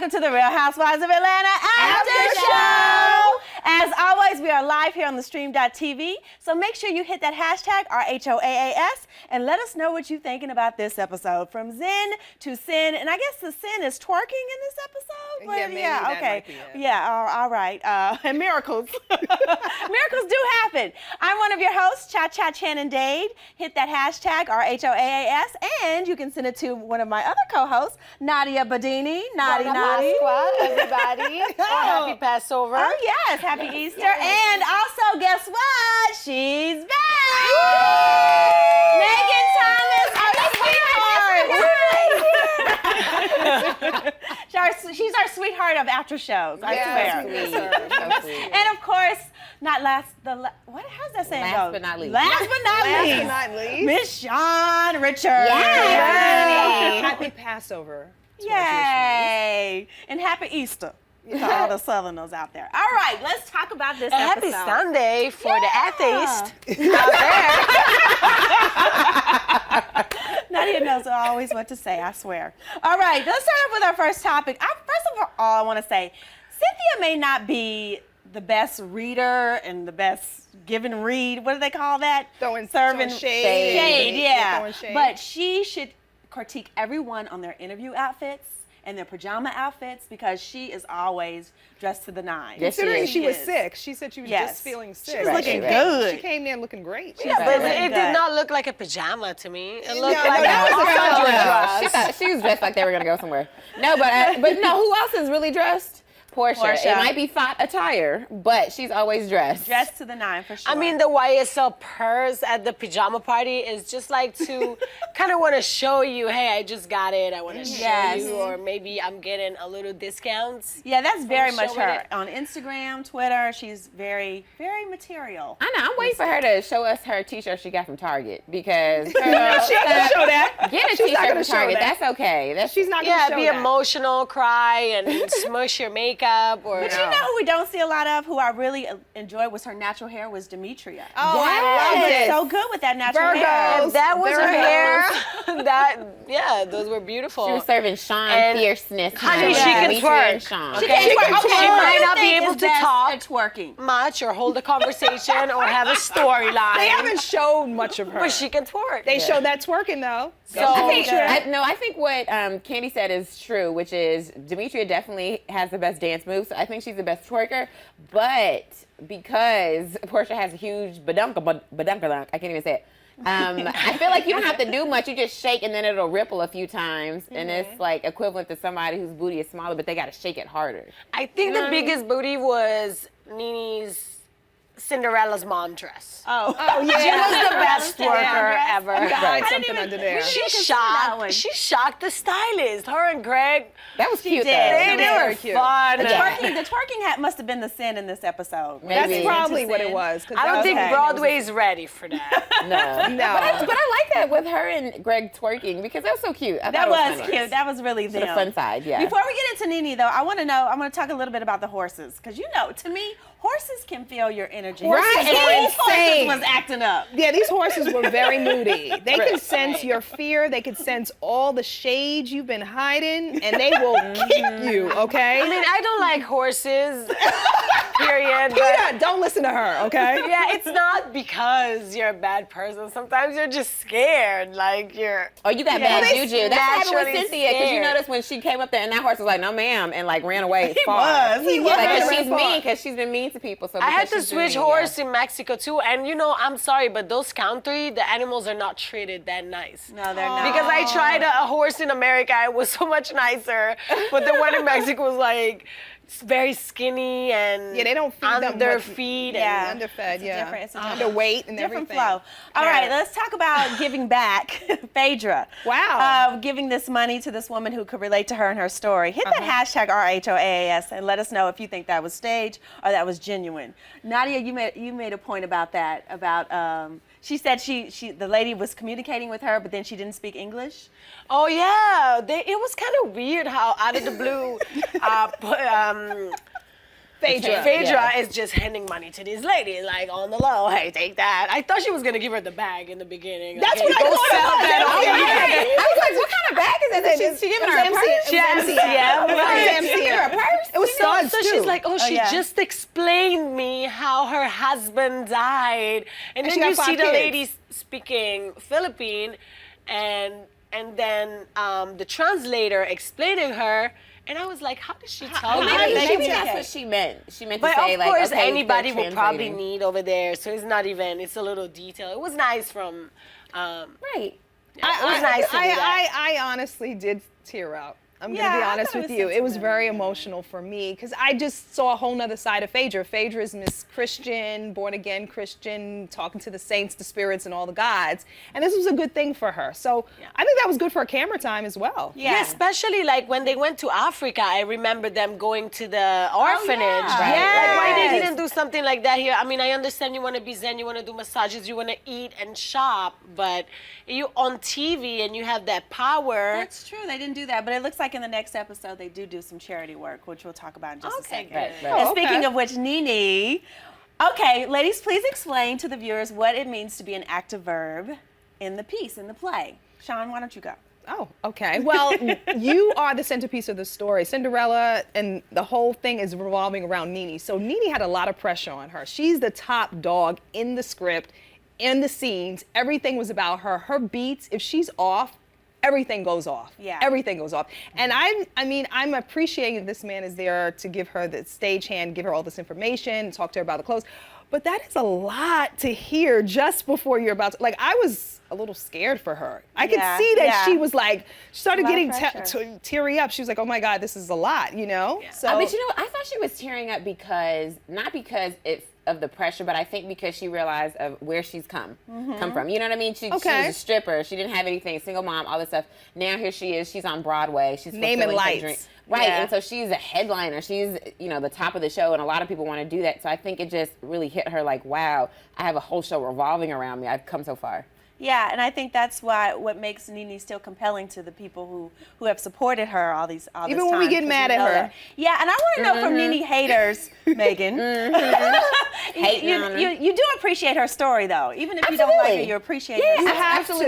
welcome to the Real Housewives of Atlanta After Show. As always, we are live here on theStream.tv, so make sure you hit that hashtag RHOAAS and let us know what you're thinking about this episode. From Zen to Sin, and I guess the Sin is twerking in this episode? Yeah, maybe that okay. might be it. Yeah, all right. And miracles. Miracles do happen. I'm one of your hosts, Channon Dade. Hit that hashtag RHOAAS, and you can send it to one of my other co-hosts, Nadia Beddini. Nadia. Squad, everybody. Happy Passover. Oh, yes. Happy Easter. And also, guess what? She's back. Megan Thomas, she's our sweetheart of after shows, I swear. And of course, how's that saying go? Last but not least. Last but not least. Miss Shawn Richardz. Happy Passover. Yay. And happy Easter to all the Southerners out there. All right, let's talk about this episode. Happy Sunday for the atheist out there. Nadia knows always what to say, I swear. All right, let's start off with our first topic. First of all, I want to say, Cynthia may not be the best reader and the best giving read. What do they call that? Throwing shade. Shade, Yeah. throwing shade. But she should critique everyone on their interview outfits and their pajama outfits because she is always dressed to the nines. Yes, Considering she was is. sick, she said she was just feeling sick. She was looking good. She came in looking great. Yeah, but it did not look like a pajama to me. It looked No, like that was a sundress. She thought she was dressed like they were gonna go somewhere. No, but no, who else is really dressed? Portia. It might be fat attire, but she's always dressed. Dressed to the nine for sure. I mean, the YSL purse at the pajama party is just like to kind of want to show you, hey, I just got it. I want to show you, or maybe I'm getting a little discounts. Yeah, that's very much showing her. it. On Instagram, Twitter, she's very, very material. I know. I'm waiting for her to show us her T-shirt she got from Target because She ain't gonna show that. get a She's not T-shirt gonna from show Target. that. That's okay. She's not gonna show Be that. emotional, cry, and smush your makeup. Or But you know who we don't see a lot of, who I really enjoyed was her natural hair, was Demetria. Oh, I love it. So good with that natural hair. Virgos. if that was her hair, Virgos. those were beautiful. She was serving Shawn And fierceness. honey, she honey. can Demetria twerk. and Shawn. She Okay. can twerk. She Okay, might who not be do you think able is to best talk. at twerking. much or hold a conversation or have a storyline. They haven't showed much of her. But she can twerk. They showed that twerking though. So I think what Kandi said is true, which is Demetria definitely has the best dance moves. So I think she's the best twerker, but because Portia has a huge badunka, I can't even say it. I feel like you don't have to do much. You just shake and then it'll ripple a few times, and it's like equivalent to somebody whose booty is smaller, but they got to shake it harder. I think the biggest booty was NeNe's Cinderella's mom dress. Oh She was the best twerker ever. Hide something under there. She that one. shocked the stylist. Her and Greg, That was cute, did. though. they were cute. fun. The twerking must have been the sin in this episode. Maybe. That's probably what it was. I don't think Okay. Broadway's ready for that. No. No. But I like that with her and Greg twerking because that was so cute. I thought That it was funny. cute. That was really For them. the fun side, yeah. Before we get into NeNe, though, I want to talk a little bit about the horses. Because, to me, horses can feel your energy. Horses And are these insane. horses was acting up. Yeah, these horses were very moody. They can sense your fear. They can sense all the shade you've been hiding, and they will kick you, okay? I mean, I don't like horses, period. Phaedra, don't listen to her, okay? Yeah, it's not because you're a bad person. Sometimes you're just scared. Like you're. Oh, you got bad they juju. That's what happened with naturally Cynthia, because you scared. noticed when she came up there and that horse was like, no ma'am, and like ran away He far. was. Like, 'cause Ran she's far. mean, because she's been mean to people. So I had because to she's switch mean, horse in Mexico too, and I'm sorry, but those country, the animals are not treated that nice. No, they're not. Because I tried a horse in America, it was so much nicer, but the one in Mexico was like very skinny and Yeah, they don't feed them under much- feed. Yeah. And Underfed, It's a yeah. different- it's a Underweight and different everything. flow. All right, let's talk about giving back. Phaedra. Wow. Giving this money to this woman who could relate to her and her story. Hit that hashtag RHOAAS and let us know if you think that was staged or that was genuine. Nadia, you made a point about that. She said the lady was communicating with her, but then she didn't speak English. Oh yeah, it was kind of weird how out of the blue, Phaedra is just handing money to these ladies, like on the low. Hey, take that. I thought she was gonna give her the bag in the beginning. That's like, what I thought sell about that. I was like, what kind of bag is that? She giving her a purse? It was studs So too. she's like, she just explained me how her husband died, and then she got you 5 see the kids. lady speaking Philippine, and then the translator explaining her. And I was like, how did she tell me? Maybe that's what she meant. She meant to But say, of like, course, okay, anybody will probably translating. need over there. So it's not even, it's a little detail. It was nice from, Right. it was nice to do that. I honestly did tear up. I'm Yeah, gonna be I honest thought it with was you. It was sentimental. very emotional for me because I just saw a whole nother side of Phaedra. Phaedra is Miss Christian, born again Christian, talking to the saints, the spirits, and all the gods. And this was a good thing for her. So I think that was good for her camera time as well. Yeah, especially like when they went to Africa, I remember them going to the orphanage. yeah. Like why they didn't do something like that here? I mean, I understand you want to be zen, you want to do massages, you want to eat and shop, but you on TV and you have that power. That's true. They didn't do that, but it looks like in the next episode they do some charity work, which we'll talk about in just a Okay, second. good. And Oh, speaking okay. of which, NeNe, okay, ladies, please explain to the viewers what it means to be an active verb in the piece, in the play. Shawn, why don't you go? Oh, okay. Well, you are the centerpiece of the story. Cinderella and the whole thing is revolving around NeNe. So NeNe had a lot of pressure on her. She's the top dog in the script, in the scenes. Everything was about her. Her beats, if she's off, everything goes off. Yeah. Everything goes off. And I'm appreciating this man is there to give her the stagehand, give her all this information, talk to her about the clothes. But that is a lot to hear just before you're about to, like, I was a little scared for her. I could see that she was like, she started A lot of getting pressure. teary up. She was like, oh my God, this is a lot, you know? Yeah. So, But you know, I thought she was tearing up because, not because it's of the pressure, but I think because she realized of where she's come from. You know what I mean? She was a stripper. She didn't have anything, single mom, all this stuff. Now here she is. She's on Broadway. She's Naming fulfilling her lights. dream. Right, Yeah. and so she's a headliner. She's, you know, the top of the show, and a lot of people want to do that. So I think it just really hit her like, wow, I have a whole show revolving around me. I've come so far. Yeah, and I think that's what makes NeNe still compelling to the people who have supported her all this time. Even when we get 'cause mad we at know her. that. Yeah, and I want to know from NeNe haters, Megan. Hating on her. You do appreciate her story, though. Even if you don't like it, Absolutely. you appreciate Yeah, her story.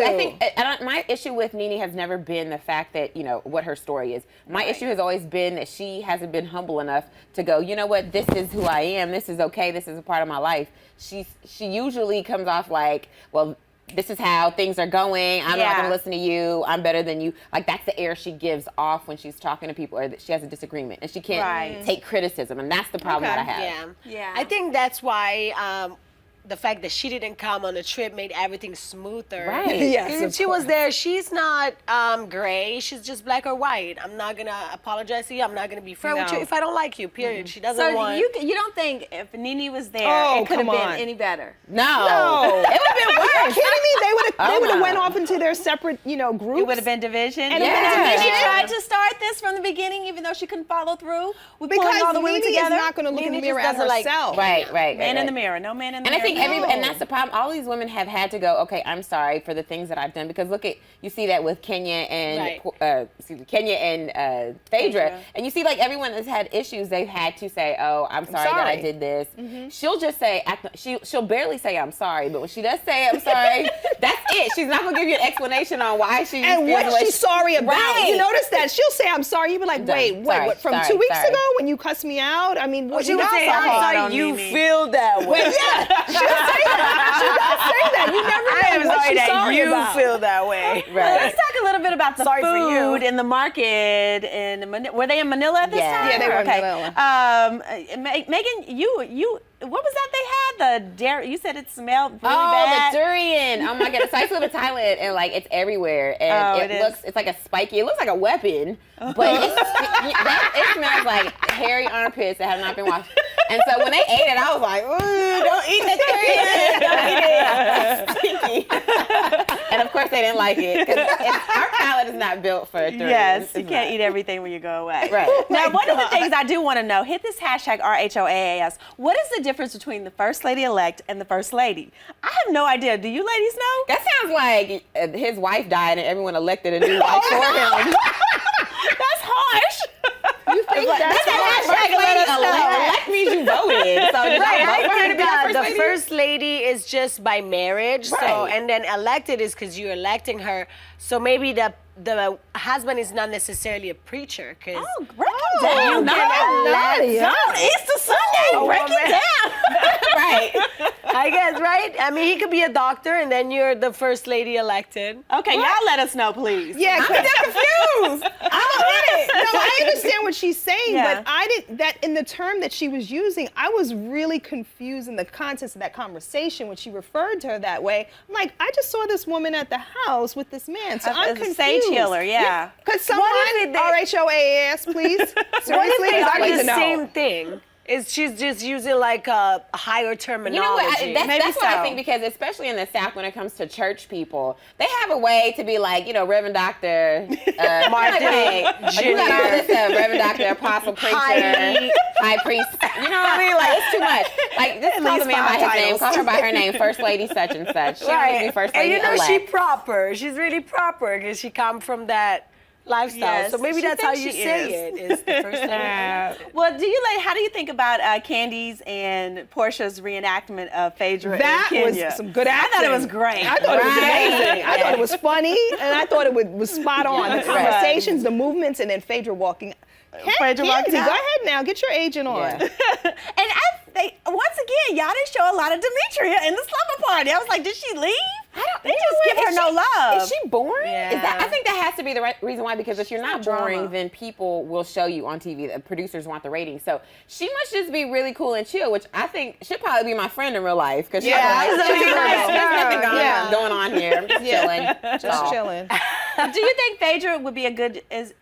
absolutely. to. I think my issue with NeNe has never been the fact that, you know, what her story is. My issue has always been that she hasn't been humble enough to go, you know what, this is who I am. This is okay. This is a part of my life. She usually comes off like, well, this is how things are going. I'm not going to listen to you. I'm better than you. Like, that's the air she gives off when she's talking to people, or that she has a disagreement and she can't take criticism. And that's the problem that I have. Yeah. I think that's why the fact that she didn't come on the trip made everything smoother. Right. Yes, And of she was course. there. She's not gray. She's just black or white. I'm not gonna apologize to you. I'm not gonna be friends with No. you if I don't like you. Period. She doesn't So want. you don't think if NeNe was there, Oh, it could have come been on. any better? No. It would have been Are you worse. kidding me? They would have no. went off into their separate, you know, groups. It would have been division. And it Yeah. would've been She division. tried to start this from the beginning, even though she couldn't follow through with because pulling all the women NeNe together. is not going to look in the NeNe mirror just at doesn't like- herself. Right. Man in the mirror. No man in the And I mirror. think and that's the problem. All these women have had to go, okay, I'm sorry for the things that I've done, because look at, you see that with Kenya and Phaedra, Phaedra. and you see like everyone that's had issues, they've had to say, oh, I'm sorry that I sorry. did this. She'll just say, she'll barely say I'm sorry, but when she does say I'm sorry, that's it. She's not gonna give you an explanation on why she And feels what the way she's sorry about. Right. You notice that? She'll say, I'm sorry. You be like, Done. wait, Sorry, what, from sorry, 2 weeks sorry. ago when you cussed me out? I mean, what she you would got say, sorry? I'm hard sorry on you NeNe. feel that way. Wait, yeah, she'll say that. She does say that. You never know I am what sorry she's that sorry you about. feel that way. Well, let's talk a little bit about the Sorry for you. food in the market in Manila. Were they in Manila at this Yeah. time? Yeah, they were in Manila. Megan, you, what was that they had? The dairy. You said it smelled really Oh, bad. the durian! Oh my god! So I flew to Thailand, and like it's everywhere, and Oh, it is. it's like a spiky. It looks like a weapon, but it smells like hairy armpits that have not been washed. And so when they ate it, I was like, ooh, don't eat the durian! Don't eat it! It's stinky. And of course they didn't like it because our palate is not built for durian. Yes, you It's can't not. eat everything when you go away. Right. Now, one of the things I do want to know, hit this hashtag RHOAAS. What is the difference between the First Lady-elect and the First Lady? I have no idea. Do you ladies know? That sounds like his wife died and everyone elected a new wife for him. That's harsh. You think that's That's a hashtag, Let us know. elect me voted. So did Right, I vote I for her to think be our first the lady? first lady is just by marriage. So, Right. and then elected is because you're electing her. So maybe the husband is not necessarily a preacher. Cause Break it down. Easter Sunday. Break it down. Right. I guess, right? I mean, he could be a doctor, and then you're the first lady elected. Okay, y'all let us know, please. Yeah, I'm confused. No, I understand what she's saying, Yeah. but I didn't. That in the term that she was using, I was really confused in the context of that conversation when she referred to her that way. I'm like, I just saw this woman at the house with this man, so I'm As a confused. stage healer, yeah. Could someone RHOAAS, please? Seriously, It's I need the to know. same thing. She's just using like a higher terminology. You know what? Maybe That's what I so. think, because especially in the South, when it comes to church people, they have a way to be like, Reverend Doctor Martin You got all this Reverend Doctor, Apostle, Preacher, High Priest. You know what I mean? Like, it's too much. Like, just call the man by his name. Call her by her name. First Lady such and such. She don't need to be First Lady And elect. she proper. She's really proper because she come from that lifestyle. Yes, So maybe she that's how thinks you she say is. it. Is the first lady. Well, how do you think about Kandi's and Portia's reenactment of Phaedra That and was Kenya? some good I acting. thought it was great. I thought it was Right. amazing. I thought it was funny, and I thought it was spot on. The Yes. conversations, the movements, and then Phaedra walking. Phaedra walking Kandi, out. go ahead now. Get your agent on. Yeah. And once again, y'all didn't show a lot of Demetria in the slumber party. I was like, did she leave? They just give her no love. Is she boring? Yeah. I think that has to be the reason why, because if you're not drama. boring, then people will show you on TV. The producers want the ratings. So she must just be really cool and chill, which I think she'll probably be my friend in real life. Because Yeah, there's nothing Yeah. going on here. I'm just chilling. Just chilling. Do you think Phaedra would be is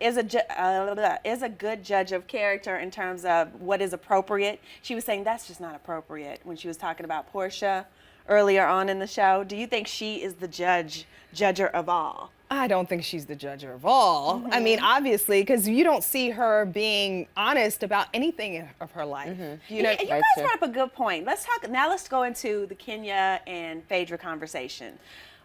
a good judge of character in terms of what is appropriate? She was saying that's just not appropriate when she was talking about Portia earlier on in the show. Do you think she is the judger of all? I don't think she's the judger of all. I mean, obviously, because you don't see her being honest about anything of her life. You know, And you guys true. brought up a good point. Let's go into the Kenya and Phaedra conversation.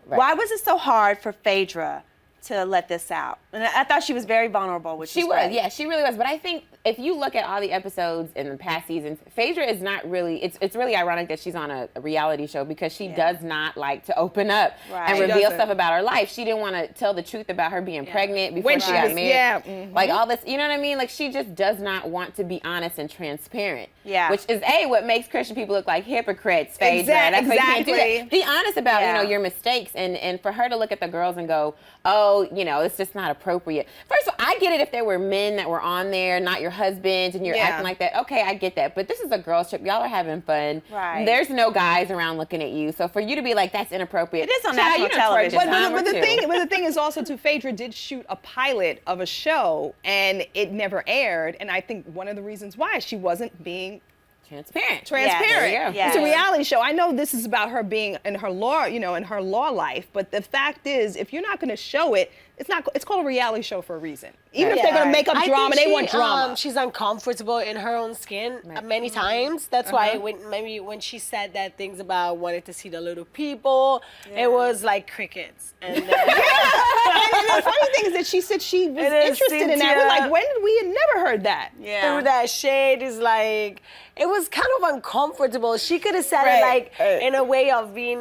Right. Why was it so hard for Phaedra to let this out? And I thought she was very vulnerable, which She is was, great. yeah, she really was. But I think if you look at all the episodes in the past seasons, Phaedra is not really, it's really ironic that she's on a reality show, because she does not like to open up Right. and She reveal doesn't. stuff about her life. She didn't want to tell the truth about her being pregnant before she got married. Like all this, you know what I mean? Like, she just does not want to be honest and transparent. Yeah. Which is what makes Christian people look like hypocrites, Phaedra. That's why you can't do Exactly. that. Be honest about, your mistakes, and for her to look at the girls and go, oh, it's just not appropriate. First of all, I get it if there were men that were on there, not your husbands, and you're acting like that. Okay, I get that. But this is a girls' trip. Y'all are having fun. Right. There's no guys around looking at you. So for you to be like, that's inappropriate. It is on Child, national you done television. twerked a But time or the two. thing is also too, Phaedra did shoot a pilot of a show and it never aired. And I think one of the reasons why she wasn't being Transparent. transparent. There you go. Yes. It's a reality show. I know this is about her being in her law, in her law life, but the fact is, if you're not going to show it, it's called a reality show for a reason. Even if they're going to make up I drama, think they want drama. She's uncomfortable in her own skin many times. That's why when she said that things about wanted to see the little people, it was like crickets. And And the funny thing is that she said she was It is interested in that. We're Cynthia. like, when did we had never heard that? through that shade is like, it was kind of uncomfortable. She could have said it like in a way of being,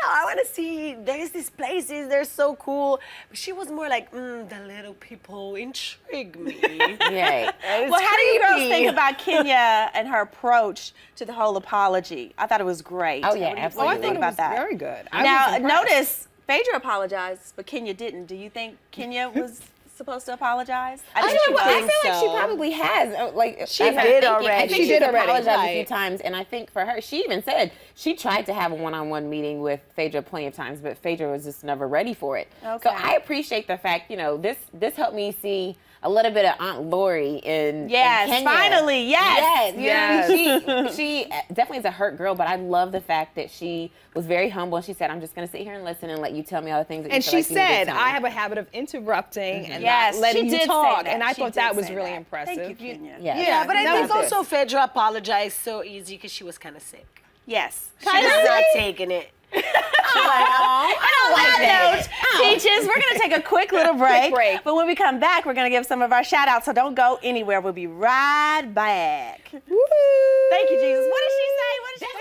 I want to see, there's these places, they're so cool. But she was more like, the little people intrigue me. Yeah. Well, how do you girls think about Kenya and her approach to the whole apology? I thought it was great. Oh, yeah, What do absolutely. you think about that? Very good. Now, notice Phaedra apologized, but Kenya didn't. Do you think Kenya was supposed to apologize? I think she feel was. like she probably has. Like She as I'm did thinking, already. I think She she did apologized already. a few Right. times, and I think for her, she even said she tried to have a one-on-one meeting with Phaedra plenty of times, but Phaedra was just never ready for it. Okay. So I appreciate the fact, this helped me see a little bit of Aunt Lori in Kenya. Finally, yes. Yes, you know what I mean? She definitely is a hurt girl, but I love the fact that she was very humble. And she said, "I'm just going to sit here and listen and let you tell me all the things that And you she feel like you need said, to tell I me." have a habit of interrupting and Yes, not letting she you did say talk. that. And I She thought did that was say really that. impressive. Thank you, Kenya. Yeah. Yeah, but I that think was also good. Phaedra apologized so easy because she was kind of sick. Yes. She was not taking it. On that note, Peaches, we're going to take a quick little break. break. But when we come back, we're going to give some of our shout outs. So don't go anywhere. We'll be right back. Woo! Thank you, Jesus. What did she say? What did she say?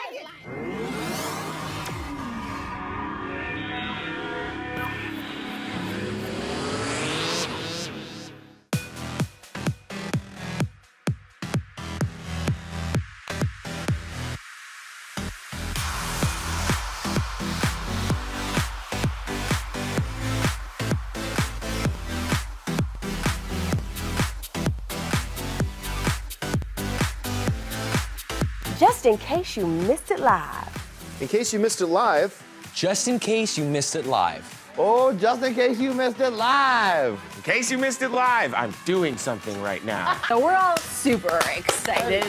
Just in case you missed it live. In case you missed it live. Just in case you missed it live. Oh, just in case you missed it live. In case you missed it live, I'm doing something right now. So we're all super excited.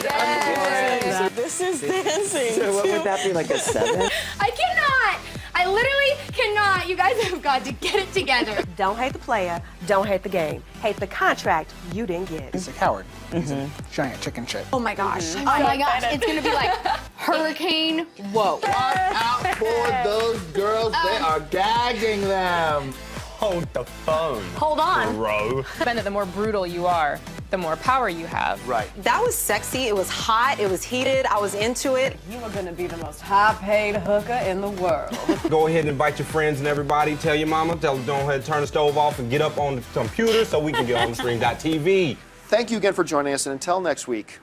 This is dancing. So what would that be, like a 7? I cannot. I literally cannot. You guys have got to get it together. Don't hate the player, don't hate the game. Hate the contract you didn't get. He's a coward. He's a giant chicken shit. Oh my gosh. Oh my gosh. It's going to be like hurricane. Whoa. Watch out for those girls. They are gagging them. Hold the phone. Hold on. Bro. The more brutal you are, the more power you have. Right. That was sexy. It was hot. It was heated. I was into it. You are going to be the most high-paid hooker in the world. Go ahead and invite your friends and everybody. Tell your mama. Tell them, go ahead and turn the stove off and get up on the computer so we can get on the theStream.tv. Thank you again for joining us, and until next week,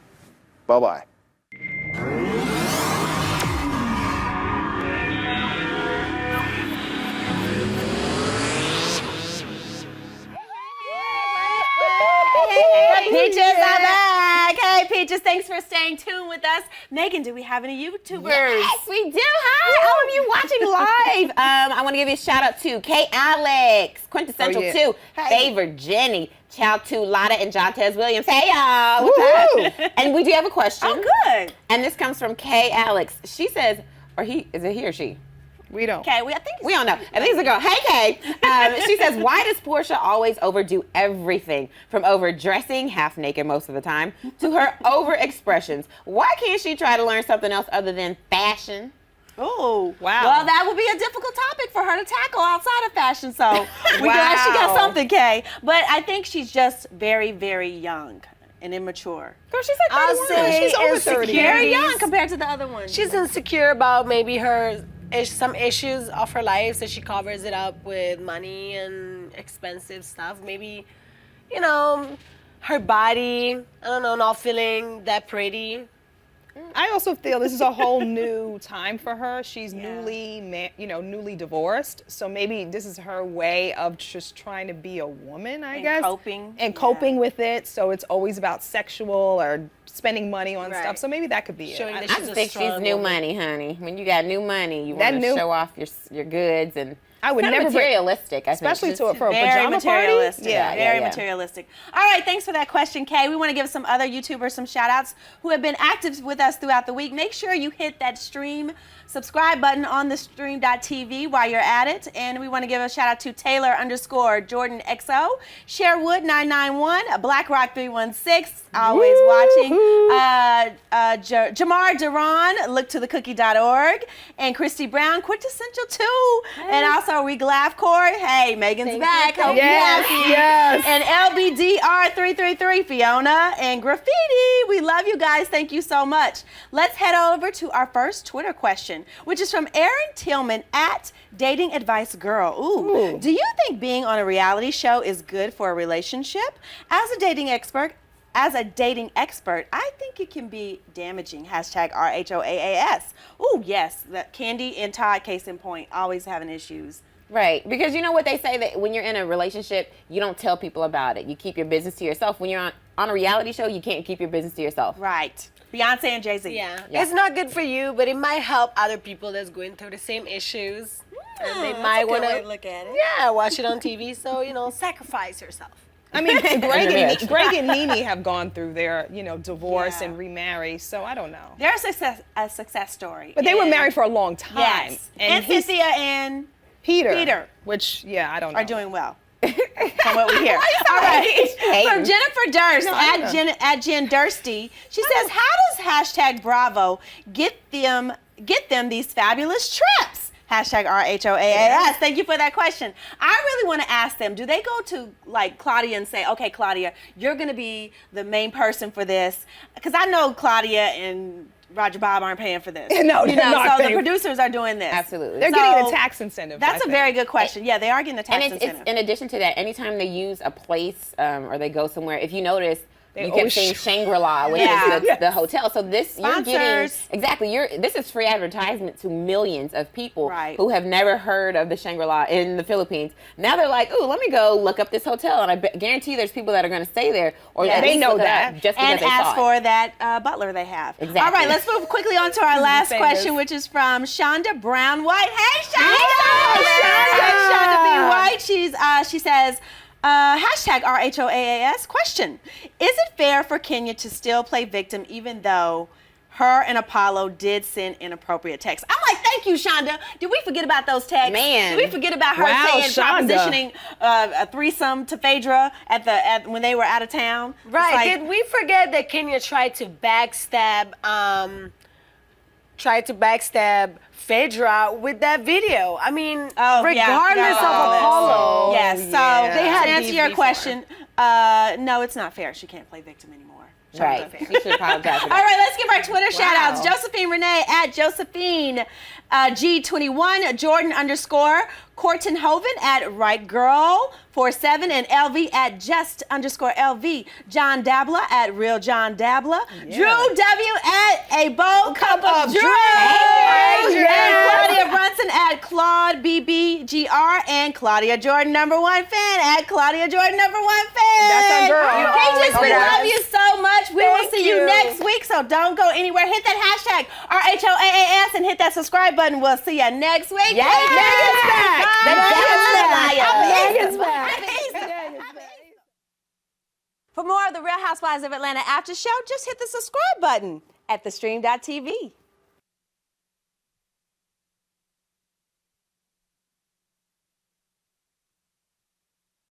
bye-bye. Peaches are back. Hey, Peaches, thanks for staying tuned with us. Megan, do we have any YouTubers? Yes, we do. Hi, all of you watching live. I want to give you a shout out to K. Alex, Quintessential 2, Favorite Jenny, Child 2, Lotta, and Jontez Williams. Hey, y'all. What's up? And we do have a question. Oh, good. And this comes from K. Alex. She says, or he, is it he or she? We don't. Okay, I think We don't know. I think it's a girl. Hey, Kay. She says, why does Portia always overdo everything? From overdressing, half naked most of the time, to her over-expressions. Why can't she try to learn something else other than fashion? Oh, Wow. Well, that would be a difficult topic for her to tackle outside of fashion, so we're glad she got something, Kay. But I think she's just very, very young and immature. Girl, she's like I'll 31. say She's over 30. Very young compared to the other ones. She's insecure about maybe some issues of her life, so she covers it up with money and expensive stuff. Maybe, her body, I don't know, not feeling that pretty. I also feel this is a whole new time for her. She's newly divorced, so maybe this is her way of just trying to be a woman, I guess. Coping with it. So it's always about sexual or spending money on stuff. So maybe that could be Showing it. that I think she's new money, honey. When you got new money, you That want to new- show off your goods and. I would It's kinda never bring- materialistic, I think. Especially for a Very pajama materialistic. party. Yeah. Very materialistic. All right, thanks for that question, Kay. We want to give some other YouTubers some shout outs who have been active with us throughout the week. Make sure you hit that subscribe button on theStream.tv while you're at it. And we want to give a shout out to Taylor_Jordan XO, Sherwood 991, BlackRock 316, always watching. Jamar Duran, LookToTheCookie.org, and Christy Brown, Quintessential 2, and also Reglafcore. Hey, Megan's back. Hope you're happy. Yes. And LBDR333, Fiona, and Graffiti. We love you guys. Thank you so much. Let's head over to our first Twitter question, which is from Aaron Tillman at Dating Advice Girl. Ooh. Do you think being on a reality show is good for a relationship? As a dating expert, I think it can be damaging. Hashtag RHOAAS. Ooh, yes. Kandi and Todd, case in point, always having issues. Right, because you know what they say, that when you're in a relationship, you don't tell people about it. You keep your business to yourself. When you're on a reality show, you can't keep your business to yourself. Right. Beyonce and Jay-Z. Yeah. It's not good for you, but it might help other people that's going through the same issues. And they might want to look at it. Yeah, watch it on TV. So, sacrifice yourself. I mean, Greg and NeNe have gone through their, divorce and remarry, so I don't know. They're a success story. But they were married for a long time. Yes. And Cynthia and Peter. Which, I don't know. Are doing well. From what we hear. All right. From Jennifer Durst at Jen Dursty, she says, how does #Bravo get them these fabulous trips? Hashtag RHOAAS. Thank you for that question. I really want to ask them, do they go to Claudia and say, okay, Claudia, you're going to be the main person for this? Because I know Claudia and Roger Bob aren't paying for this. No, you they're know, not so paying. the producers are doing this. Absolutely. They're getting a tax incentive. That's a very good question. Yeah, they are getting a tax And incentive. it's in addition to that, anytime they use a place or they go somewhere, if you notice, you They kept saying Shangri-La, which is the hotel. So this, you're getting, exactly, this is free advertisement to millions of people who have never heard of the Shangri-La in the Philippines. Now they're like, ooh, let me go look up this hotel. And I guarantee you there's people that are going to stay there. Or at they least know look it that. up just because and they ask saw for it. that butler they have. Exactly. All right, let's move quickly on to our last question, which is from Shonda Brown White. Hey, Shonda! Shonda B. White. She says, hashtag RHOAAS question. Is it fair for Kenya to still play victim even though her and Apollo did send inappropriate texts? I'm like, thank you, Shonda. Did we forget about those texts? Man. Did we forget about her saying, propositioning a threesome to Phaedra when they were out of town? Right. Like, Did we forget that Kenya tried to backstab Phaedra with that video? I mean, regardless of Apollo. Yes. So they had to answer beef your before. question, no, it's not fair. She can't play victim anymore. Right. You should apologize for that. All right, let's give our Twitter shout outs. Josephine Renee at Josephine G21, Jordan _ Corton Hoven at RightGirl47, and LV at Just_LV. John Dabla at Real John Dabla. Drew W at A Bold Cup of Drew. And Claudia Brunson at Claude BBGR, and Claudia Jordan #1 fan at Claudia Jordan #1 fan. That's our girl. Pages, we love you so much. We will see you next week, so don't go anywhere. Hit that hashtag RHOAAS and hit that subscribe button. We'll see you next week. Megan's back. Megan's back. For more of the Real Housewives of Atlanta after show, just hit the subscribe button at theStream.tv.